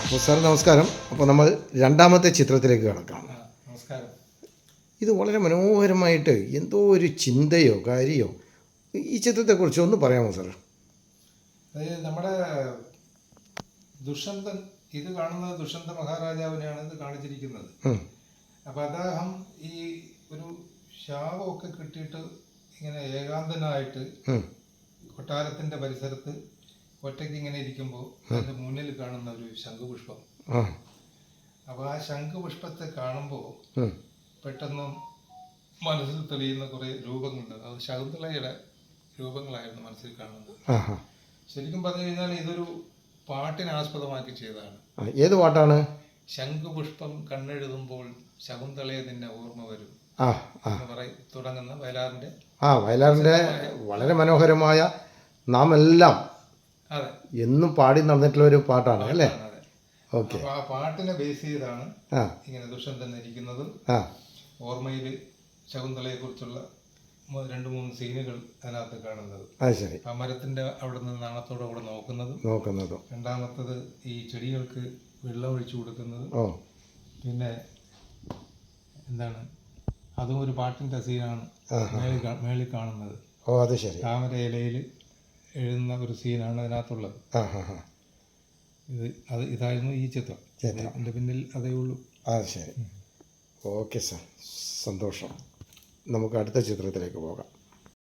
അപ്പോൾ സാർ നമസ്കാരം. അപ്പോൾ നമ്മൾ രണ്ടാമത്തെ ചിത്രത്തിലേക്ക് കടക്കാം. നമസ്കാരം. ഇത് വളരെ മനോഹരമായിട്ട് എന്തോ ഒരു ചിന്തയോ കാര്യമോ ഈ ചിത്രത്തെക്കുറിച്ച് ഒന്ന് പറയാമോ സാർ? അതായത് നമ്മുടെ ദുഷ്യന്തൻ, ഇത് കാണുന്നത് ദുഷ്യന്ത മഹാരാജാവിനെയാണ് ഇത് കാണിച്ചിരിക്കുന്നത്. അപ്പം അദ്ദേഹം ഈ ഒരു ശാപമൊക്കെ കിട്ടിയിട്ട് ഇങ്ങനെ ഏകാന്തനായിട്ട് കൊട്ടാരത്തിൻ്റെ പരിസരത്ത് ഒറ്റയ്ക്ക് ഇങ്ങനെ ഇരിക്കുമ്പോൾ അതിൻ്റെ മുന്നിൽ കാണുന്ന ഒരു ശംഖുപുഷ്പം. അപ്പോൾ ആ ശംഖുപുഷ്പത്തെ കാണുമ്പോൾ പെട്ടെന്ന് മനസ്സിൽ തെളിയുന്ന കുറേ രൂപങ്ങളുണ്ട്. അത് ശകുന്തളയുടെ രൂപങ്ങളായിരുന്നു മനസ്സിൽ കാണുന്നത്. ശരിക്കും പറഞ്ഞു കഴിഞ്ഞാൽ ഇതൊരു പാട്ടിനെ ആസ്പദമാക്കി ചെയ്തതാണ്. ഏത് പാട്ടാണ്? ശംഖുപുഷ്പം കണ്ണെഴുതുമ്പോൾ ശകുന്തളയെ നിന്നെ ഓർമ്മ വരും തുടങ്ങുന്ന വയലാറിൻ്റെ വളരെ മനോഹരമായ നാം എല്ലാം അതെ എന്നും പാടി നടന്നിട്ടുള്ള ഒരു പാട്ടാണ് അല്ലേ? ഓക്കെ. ആ പാട്ടിനെ ബേസ് ചെയ്താണ് ഇങ്ങനെ ദുഷ്യന്തൻ ഇരിക്കുന്നതും ഓർമ്മയിൽ ശകുന്തളയെ കുറിച്ചുള്ള 2-3 സീനുകൾ അതിനകത്ത് കാണുന്നത്. അത് ശരി. ആ മരത്തിന്റെ അവിടെ നിന്ന് നാണത്തോടെ നോക്കുന്നതും രണ്ടാമത്തത് ഈ ചെടികൾക്ക് വെള്ളം ഒഴിച്ചു കൊടുക്കുന്നതും പിന്നെ എന്താണ് അതും ഒരു പാട്ടിന്റെ സീനാണ് മേളിൽ കാണുന്നത്. അത് ശരി. താമര ഇലയിൽ എഴുതുന്ന ഒരു സീനാണ് അതിനകത്തുള്ളത്. ഇതായിരുന്നു ഈ ചിത്രം. എൻ്റെ പിന്നിൽ അതേ ഉള്ളൂ. അത് ശരി. ഓക്കെ സാർ, സന്തോഷം. നമുക്ക് അടുത്ത ചിത്രത്തിലേക്ക് പോകാം.